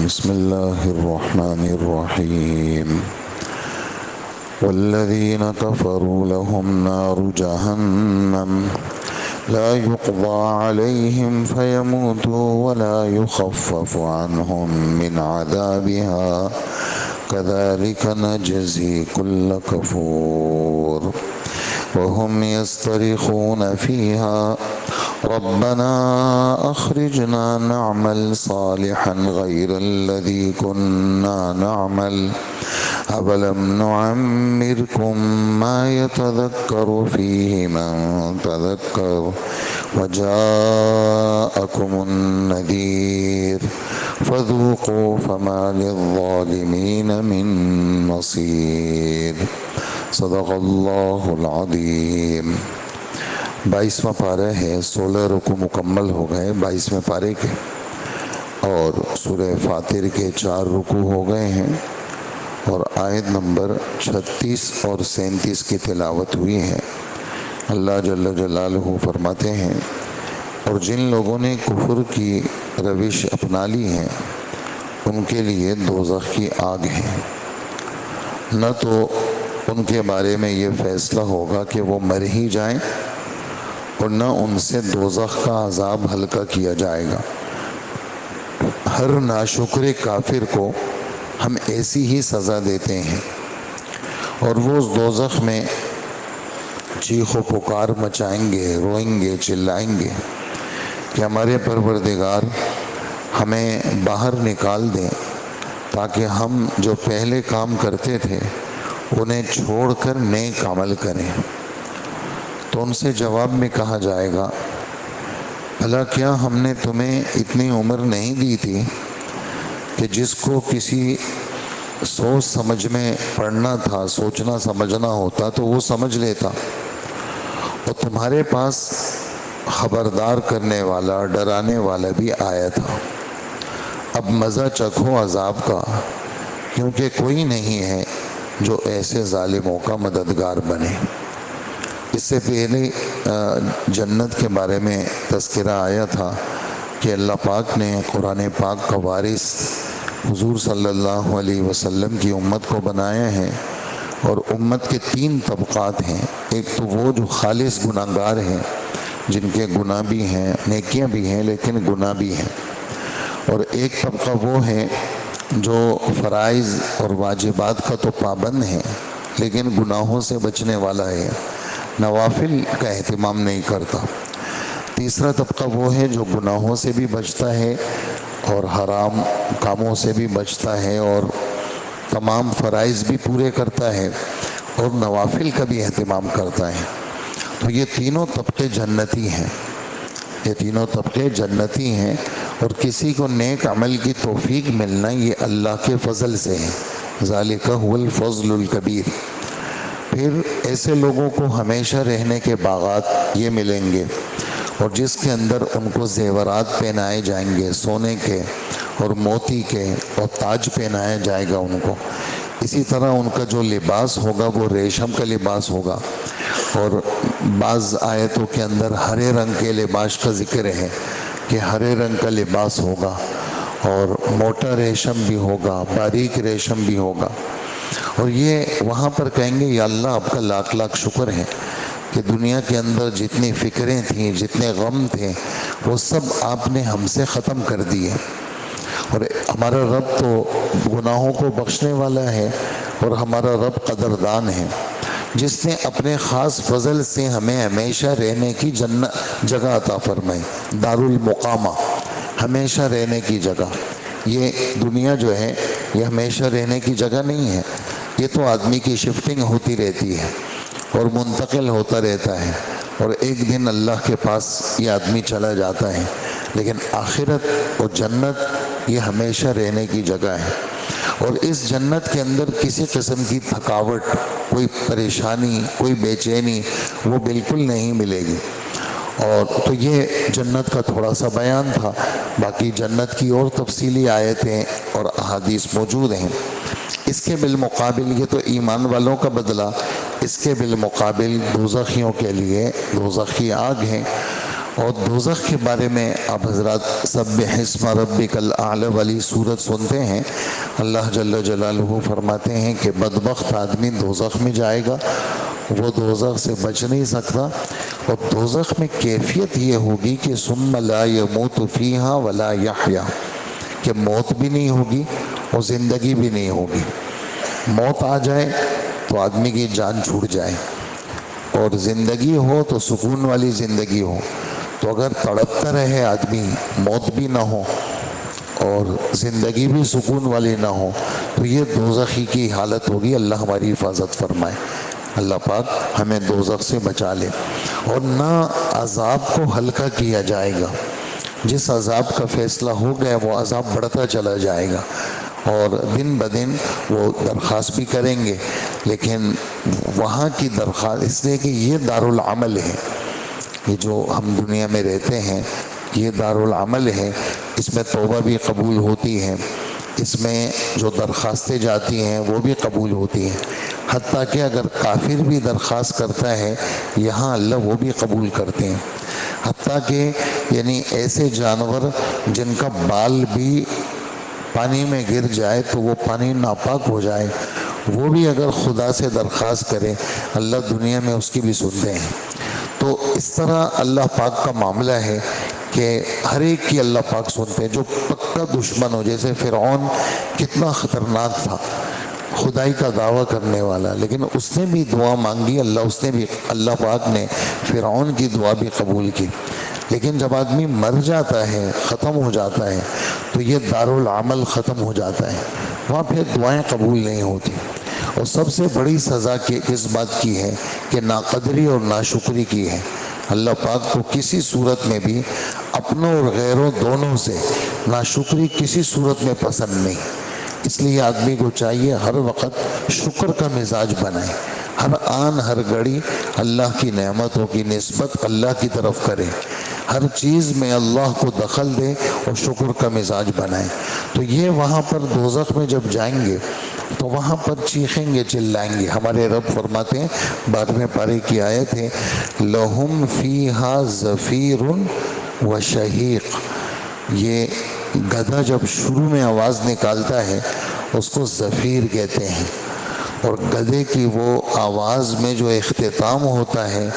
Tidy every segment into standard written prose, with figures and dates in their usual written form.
بسم الله الرحمن الرحيم والذين كفروا لهم نار جهنم لا يقضى عليهم فيموتوا ولا يخفف عنهم من عذابها كذلك نجزي كل كفور وهم يصطرخون فيها ربنا أخرجنا نعمل صالحا غير الذي كنا نعمل أولم نعمركم ما يتذكر فيه من تذكر وجاءكم النذير فذوقوا فما للظالمين من نصير صدق اللہ العظیم۔ 22واں پارہ ہے، 16 رکوع مکمل ہو گئے 22ویں پارے کے، اور سورہ فاطر کے 4 رکوع ہو گئے ہیں، اور آیت نمبر 36 اور 37 کی تلاوت ہوئی ہے۔ اللہ جل جلالہ فرماتے ہیں، اور جن لوگوں نے کفر کی روش اپنا لی ہے ان کے لیے دوزخ کی آگ ہے، نہ تو ان کے بارے میں یہ فیصلہ ہوگا کہ وہ مر ہی جائیں، اور نہ ان سے دوزخ کا عذاب ہلکا کیا جائے گا۔ ہر ناشکر کافر کو ہم ایسی ہی سزا دیتے ہیں، اور وہ اس دوزخ میں چیخ و پکار مچائیں گے، روئیں گے، چلائیں گے کہ ہمارے پروردگار ہمیں باہر نکال دیں تاکہ ہم جو پہلے کام کرتے تھے انہیں چھوڑ کر نیک عمل کریں۔ تو ان سے جواب میں کہا جائے گا، بھلا کیا ہم نے تمہیں اتنی عمر نہیں دی تھی کہ جس کو کسی سوچ سمجھ میں پڑھنا تھا، سوچنا سمجھنا ہوتا تو وہ سمجھ لیتا، اور تمہارے پاس خبردار کرنے والا، ڈرانے والا بھی آیا تھا۔ اب مزہ چکھو عذاب کا، کیونکہ کوئی نہیں ہے جو ایسے ظالموں کا مددگار بنے۔ اس سے پہلے جنت کے بارے میں تذکرہ آیا تھا کہ اللہ پاک نے قرآن پاک کا وارث حضور صلی اللہ علیہ وسلم کی امت کو بنایا ہے، اور امت کے 3 طبقات ہیں۔ ایک تو وہ جو خالص گناہگار ہیں، جن کے گناہ بھی ہیں، نیکیاں بھی ہیں لیکن گناہ بھی ہیں، اور ایک طبقہ وہ ہے جو فرائض اور واجبات کا تو پابند ہے لیکن گناہوں سے بچنے والا ہے، نوافل کا اہتمام نہیں کرتا۔ تیسرا طبقہ وہ ہے جو گناہوں سے بھی بچتا ہے اور حرام کاموں سے بھی بچتا ہے، اور تمام فرائض بھی پورے کرتا ہے اور نوافل کا بھی اہتمام کرتا ہے۔ تو یہ تینوں طبقے جنتی ہیں، یہ تینوں طبقے جنتی ہیں، اور کسی کو نیک عمل کی توفیق ملنا یہ اللہ کے فضل سے ہے، ذالک هو الفضل الکبیر۔ پھر ایسے لوگوں کو ہمیشہ رہنے کے باغات یہ ملیں گے، اور جس کے اندر ان کو زیورات پہنائے جائیں گے، سونے کے اور موتی کے، اور تاج پہنایا جائے گا ان کو۔ اسی طرح ان کا جو لباس ہوگا وہ ریشم کا لباس ہوگا، اور بعض آیتوں کے اندر ہرے رنگ کے لباس کا ذکر ہے کہ ہرے رنگ کا لباس ہوگا، اور موٹا ریشم بھی ہوگا، باریک ریشم بھی ہوگا۔ اور یہ وہاں پر کہیں گے، یا اللہ آپ کا لاکھ لاکھ شکر ہے کہ دنیا کے اندر جتنی فکریں تھیں، جتنے غم تھے، وہ سب آپ نے ہم سے ختم کر دیے، اور ہمارا رب تو گناہوں کو بخشنے والا ہے، اور ہمارا رب قدردان ہے جس نے اپنے خاص فضل سے ہمیں ہمیشہ رہنے کی جگہ عطا فرمائی، دار المقامہ، ہمیشہ رہنے کی جگہ۔ یہ دنیا جو ہے یہ ہمیشہ رہنے کی جگہ نہیں ہے، یہ تو آدمی کی شفٹنگ ہوتی رہتی ہے اور منتقل ہوتا رہتا ہے، اور ایک دن اللہ کے پاس یہ آدمی چلا جاتا ہے، لیکن آخرت اور جنت یہ ہمیشہ رہنے کی جگہ ہے۔ اور اس جنت کے اندر کسی قسم کی تھکاوٹ، کوئی پریشانی، کوئی بے چینی وہ بالکل نہیں ملے گی۔ اور تو یہ جنت کا تھوڑا سا بیان تھا، باقی جنت کی اور تفصیلی آیتیں اور احادیث موجود ہیں۔ اس کے بالمقابل یہ تو ایمان والوں کا بدلہ، اس کے بالمقابل دوزخیوں کے لیے دوزخ کی آگ ہے، اور دوزخ کے بارے میں آپ حضرات سبح اسم ربک الاعلی والی سورت سنتے ہیں، اللہ جل جلالہ فرماتے ہیں کہ بدبخت آدمی دوزخ میں جائے گا، وہ دوزخ سے بچ نہیں سکتا، اور دوزخ میں کیفیت یہ ہوگی کہ ثم لا یموت فیہا ولا یحیا، کہ موت بھی نہیں ہوگی اور زندگی بھی نہیں ہوگی۔ موت آ جائے تو آدمی کی جان چھوٹ جائے، اور زندگی ہو تو سکون والی زندگی ہو۔ تو اگر تڑپتا رہے آدمی، موت بھی نہ ہو اور زندگی بھی سکون والی نہ ہو، تو یہ دوزخی کی حالت ہوگی۔ اللہ ہماری حفاظت فرمائے، اللہ پاک ہمیں دوزخ سے بچا لے۔ اور نہ عذاب کو ہلکا کیا جائے گا، جس عذاب کا فیصلہ ہو گیا وہ عذاب بڑھتا چلا جائے گا، اور دن بدن وہ درخواست بھی کریں گے، لیکن وہاں کی درخواست اس لیے کہ یہ دارالعمل ہے، یہ جو ہم دنیا میں رہتے ہیں یہ دارالعمل ہے، اس میں توبہ بھی قبول ہوتی ہے، اس میں جو درخواستیں جاتی ہیں وہ بھی قبول ہوتی ہیں، حتیٰ کہ اگر کافر بھی درخواست کرتا ہے یہاں اللہ وہ بھی قبول کرتے ہیں، حتیٰ کہ یعنی ایسے جانور جن کا بال بھی پانی میں گر جائے تو وہ پانی ناپاک ہو جائے، وہ بھی اگر خدا سے درخواست کرے اللہ دنیا میں اس کی بھی سنتے ہیں۔ تو اس طرح اللہ پاک کا معاملہ ہے کہ ہر ایک کی اللہ پاک سنتے ہیں، جو پکا دشمن ہو، جیسے فرعون کتنا خطرناک تھا، خدائی کا دعویٰ کرنے والا، لیکن اس نے بھی دعا مانگی، اللہ پاک نے فرعون کی دعا بھی قبول کی۔ لیکن جب آدمی مر جاتا ہے، ختم ہو جاتا ہے، تو یہ دارالعمل ختم ہو جاتا ہے، وہاں پھر دعائیں قبول نہیں ہوتی۔ اور سب سے بڑی سزا کس بات کی ہے کہ ناقدری اور ناشکری کی ہے۔ اللہ پاک کو کسی صورت میں بھی اپنوں اور غیروں دونوں سے ناشکری کسی صورت میں پسند نہیں، اس لیے آدمی کو چاہیے ہر وقت شکر کا مزاج بنائے، ہر آن ہر گھڑی اللہ کی نعمتوں کی نسبت اللہ کی طرف کرے، ہر چیز میں اللہ کو دخل دے اور شکر کا مزاج بنائے۔ تو یہ وہاں پر دوزخ میں جب جائیں گے تو وہاں پر چیخیں گے، چلائیں گے۔ ہمارے رب فرماتے ہیں 12ویں پارے کی آیت ہے، لَهُمْ فِيهَا زَفِيرٌ وَشَهِيقٌ، یہ گدھا جب شروع میں آواز نکالتا ہے اس کو زفیر کہتے ہیں، اور گدھے کی وہ آواز میں جو اختتام ہوتا ہے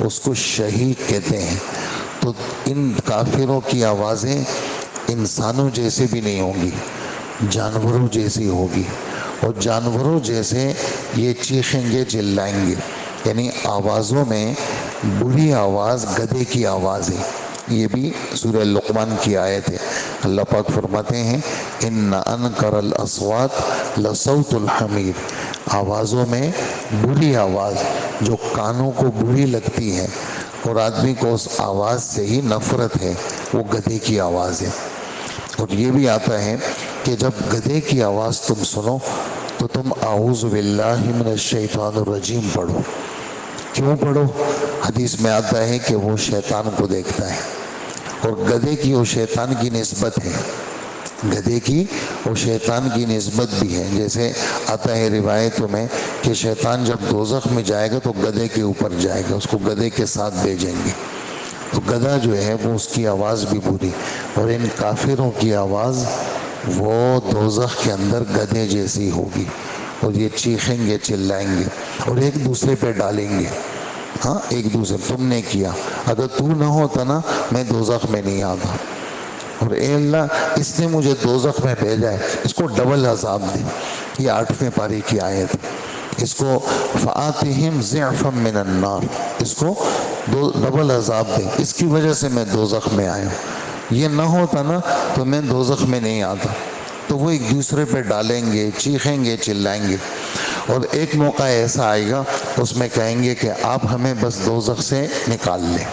اس کو شہیق کہتے ہیں۔ تو ان کافروں کی آوازیں انسانوں جیسے بھی نہیں ہوں گی، جانوروں جیسی ہوگی، اور جانوروں جیسے یہ چیخیں گے، چلائیں گے، یعنی آوازوں میں بری آواز گدھے کی آواز ہے۔ یہ بھی سورہ لقمان کی آیت ہے، اللہ پاک فرماتے ہیں ان انکر الاصوات لصوت الحمیر، آوازوں میں بری آواز جو کانوں کو بری لگتی ہے اور آدمی کو اس آواز سے ہی نفرت ہے، وہ گدھے کی آواز ہے۔ اور یہ بھی آتا ہے کہ جب گدھے کی آواز تم سنو تو تم اعوذ باللہ من الشیطان الرجیم پڑھو۔ کیوں پڑھو؟ حدیث میں آتا ہے کہ وہ شیطان کو دیکھتا ہے، اور گدھے کی وہ شیطان کی نسبت ہے، گدھے کی وہ شیطان کی نسبت بھی ہے۔ جیسے آتا ہے روایتوں میں کہ شیطان جب دوزخ میں جائے گا تو گدھے کے اوپر جائے گا، اس کو گدھے کے ساتھ بھیجیں گے، تو گدھا جو ہے وہ اس کی آواز بھی بری، اور ان کافروں کی آواز وہ دوزخ کے اندر گدھے جیسی ہوگی، اور یہ چیخیں گے، چلائیں گے، اور ایک دوسرے پہ ڈالیں گے، ہاں ایک دوسرے، تم نے کیا، اگر تو نہ ہوتا نا میں دوزخ میں نہیں آتا، اور اے اللہ اس نے مجھے دوزخ میں بھیجا ہے، اس کو ڈبل عذاب دے۔ یہ 8ویں پارے کی آیت ہے، اس کو فآتِهِمْ ضِعْفًا مِّنَ النَّارِ، اس کو ڈبل عذاب دے، اس کی وجہ سے میں دوزخ میں آیا ہوں، یہ نہ ہوتا نا تو میں دوزخ میں نہیں آتا۔ تو وہ ایک دوسرے پہ ڈالیں گے، چیخیں گے، چلائیں گے، اور ایک موقع ایسا آئے گا اس میں کہیں گے کہ آپ ہمیں بس دوزخ سے نکال لیں۔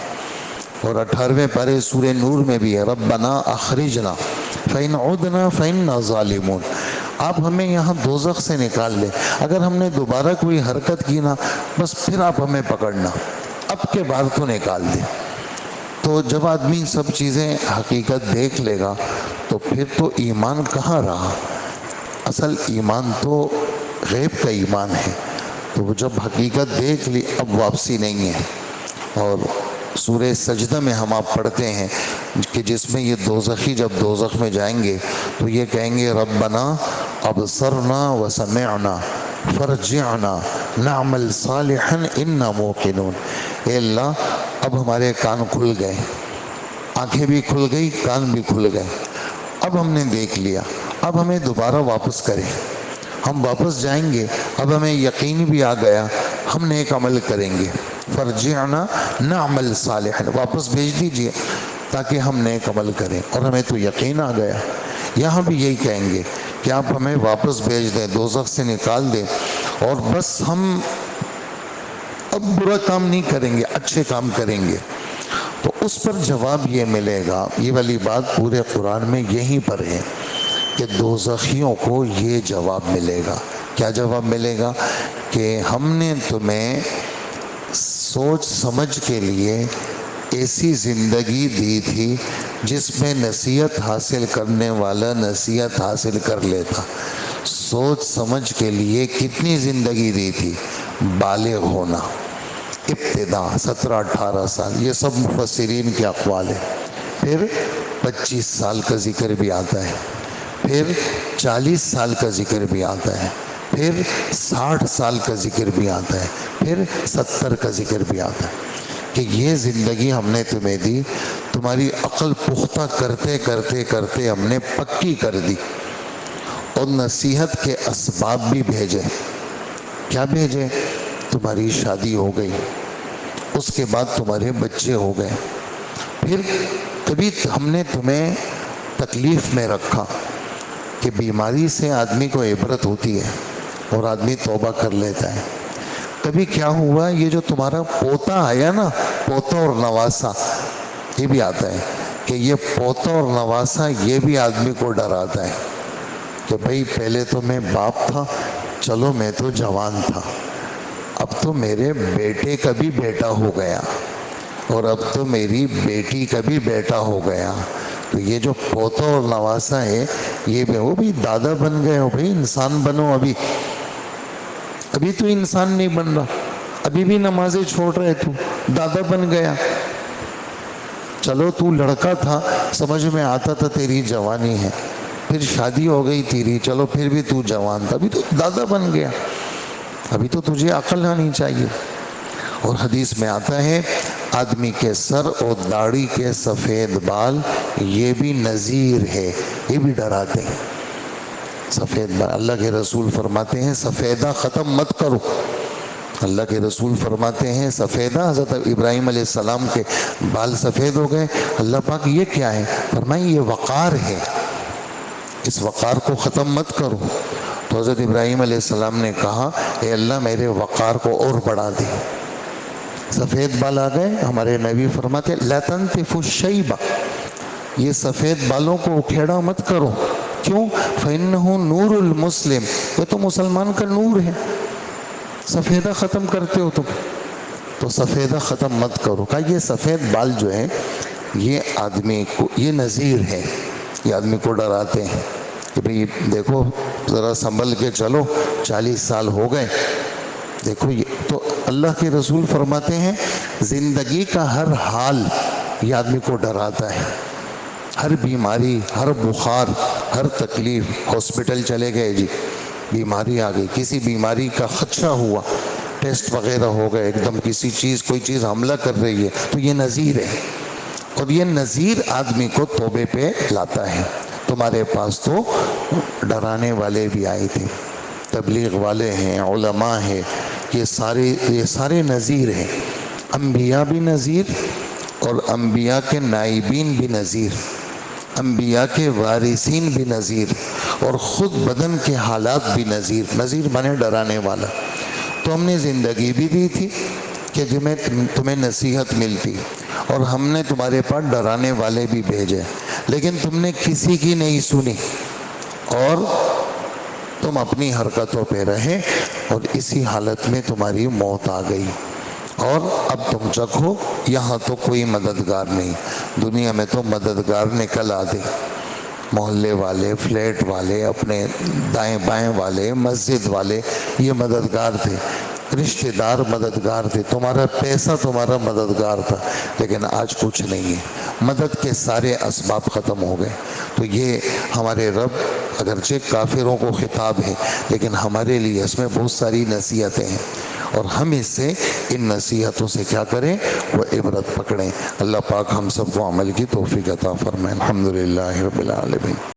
اور 18ویں پارے سورہ نور میں بھی ہے، ربنا اخرجنا فإن عدنا فإنا ظالمون، آپ ہمیں یہاں دوزخ سے نکال لیں، اگر ہم نے دوبارہ کوئی حرکت کی نا بس پھر آپ ہمیں پکڑنا، اب کے بعد تو نکال دیں۔ تو جب آدمی سب چیزیں حقیقت دیکھ لے گا تو پھر تو ایمان کہاں رہا؟ اصل ایمان تو غیب کا ایمان ہے، تو وہ جب حقیقت دیکھ لی اب واپسی نہیں ہے۔ اور سورہ سجدہ میں ہم آپ پڑھتے ہیں کہ جس میں یہ دوزخی جب دوزخ میں جائیں گے تو یہ کہیں گے ربنا ابصرنا وسمعنا فرجعنا نعمل صالحا انا موقنون. اے اللہ اب ہمارے کان کھل گئے، آنکھیں بھی کھل گئی، کان بھی کھل گئے، اب ہم نے دیکھ لیا، اب ہمیں دوبارہ واپس کریں، ہم واپس جائیں گے، اب ہمیں یقین بھی آ گیا، ہم نیک عمل کریں گے. فرجعنا نعمل صالحا، واپس بھیج دیجئے تاکہ ہم نیک عمل کریں، اور ہمیں تو یقین آ گیا. یہاں بھی یہی کہیں گے کہ آپ ہمیں واپس بھیج دیں، دوزخ سے نکال دیں، اور بس ہم اب برا کام نہیں کریں گے، اچھے کام کریں گے. تو اس پر جواب یہ ملے گا، یہ والی بات پورے قرآن میں یہیں پر ہے کہ دوزخیوں کو یہ جواب ملے گا. کیا جواب ملے گا؟ کہ ہم نے تمہیں سوچ سمجھ کے لیے ایسی زندگی دی تھی جس میں نصیحت حاصل کرنے والا نصیحت حاصل کر لیتا. سوچ سمجھ کے لیے کتنی زندگی دی تھی؟ بالغ ہونا، ابتدا 17-18 سال، یہ سب مفسرین کے اقوال ہیں. پھر 25 سال کا ذکر بھی آتا ہے، پھر 40 سال کا ذکر بھی آتا ہے، پھر 60 سال کا ذکر بھی آتا ہے، پھر 70 کا ذکر بھی آتا ہے کہ یہ زندگی ہم نے تمہیں دی، تمہاری عقل پختہ کرتے کرتے کرتے ہم نے پکی کر دی، اور نصیحت کے اسباب بھی بھیجے. کیا بھیجے؟ تمہاری شادی ہو گئی، اس کے بعد تمہارے بچے ہو گئے، پھر کبھی ہم نے تمہیں تکلیف میں رکھا کہ بیماری سے آدمی کو عبرت ہوتی ہے اور آدمی توبہ کر لیتا ہے. کبھی کیا ہوا، یہ جو تمہارا پوتا آیا نا، پوتا اور نواسا، یہ بھی آتا ہے کہ یہ پوتا اور نواسا یہ بھی آدمی کو ڈراتا ہے کہ بھئی پہلے تو میں باپ تھا، چلو میں تو جوان تھا، اب تو میرے بیٹے کا بھی بیٹا ہو گیا، اور اب تو میری بیٹی کا بھی بیٹا ہو گیا. تو یہ جو پوتا اور نواسا ہے یہ بھی، وہ بھی دادا بن گئے ہو، بھئی انسان بنو، ابھی تو انسان نہیں بن رہا، ابھی بھی نمازیں چھوڑ رہے، تو دادا بن گیا. چلو تو لڑکا تھا، سمجھ میں آتا تھا تیری جوانی ہے، پھر شادی ہو گئی تیری، چلو پھر بھی تو جوان تھا، ابھی تو دادا بن گیا، ابھی تو تجھے عقل آنی چاہیے. اور حدیث میں آتا ہے آدمی کے سر اور داڑھی کے سفید بال یہ بھی نذیر ہے، یہ بھی ڈراتے ہیں. سفید بال، اللہ کے رسول فرماتے ہیں سفیدہ ختم مت کرو. اللہ کے رسول فرماتے ہیں سفیدہ، حضرت ابراہیم علیہ السلام کے بال سفید ہو گئے، اللہ پاک یہ کیا ہے؟ فرمائیں یہ وقار ہے، اس وقار کو ختم مت کرو. تو حضرت ابراہیم علیہ السلام نے کہا اے اللہ میرے وقار کو اور بڑھا دے. سفید بال آ گئے، ہمارے نبی فرماتے ہیں لا تنتفوا الشیب، یہ سفید بالوں کو اکھیڑا مت کرو. کیوں؟ فإنہ نور المسلم، یہ تو مسلمان کا نور ہے، سفیدہ ختم کرتے ہو تم، تو سفیدہ ختم مت کرو. کہا یہ سفید بال جو ہے یہ آدمی کو، یہ نذیر ہے، یہ آدمی کو ڈراتے ہیں کہ بھئی دیکھو ذرا سنبھل کے چلو، 40 سال ہو گئے دیکھو. یہ تو اللہ کے رسول فرماتے ہیں زندگی کا ہر حال یہ آدمی کو ڈراتا ہے. ہر بیماری، ہر بخار، ہر تکلیف، ہاسپٹل چلے گئے جی، بیماری آ گئی، کسی بیماری کا خدشہ ہوا، ٹیسٹ وغیرہ ہو گئے، ایک دم کسی چیز، کوئی چیز حملہ کر رہی ہے، تو یہ نذیر ہے. اور یہ نذیر آدمی کو توبے پہ لاتا ہے. تمہارے پاس تو ڈرانے والے بھی آئے تھے، تبلیغ والے ہیں، علماء ہیں، یہ سارے نذیر ہیں. انبیاء بھی نذیر، اور انبیاء کے نائبین بھی نذیر، انبیاء کے وارثین بھی نذیر، اور خود بدن کے حالات بھی نذیر. نذیر مانے ڈرانے والا. تو ہم نے زندگی بھی دی تھی کہ تمہیں نصیحت ملتی، اور ہم نے تمہارے پاس ڈرانے والے بھی بھیجے، لیکن تم نے کسی کی نہیں سنی، اور تم اپنی حرکتوں پہ رہے، اور اسی حالت میں تمہاری موت آ گئی. اور اب تم چکھو، یہاں تو کوئی مددگار نہیں. دنیا میں تو مددگار نکل آتے، محلے والے، فلیٹ والے، اپنے دائیں بائیں والے، مسجد والے، یہ مددگار تھے. رشتہ دار مددگار تھے، تمہارا پیسہ تمہارا مددگار تھا، لیکن آج کچھ نہیں ہے، مدد کے سارے اسباب ختم ہو گئے۔ تو یہ ہمارے رب اگرچہ کافروں کو خطاب ہے، لیکن ہمارے لیے اس میں بہت ساری نصیحتیں ہیں، اور ہم اس سے ان نصیحتوں سے کیا کریں؟ وہ عبرت پکڑیں۔ اللہ پاک ہم سب کو عمل کی توفیق عطا فرمائے۔ الحمدللہ رب العالمین۔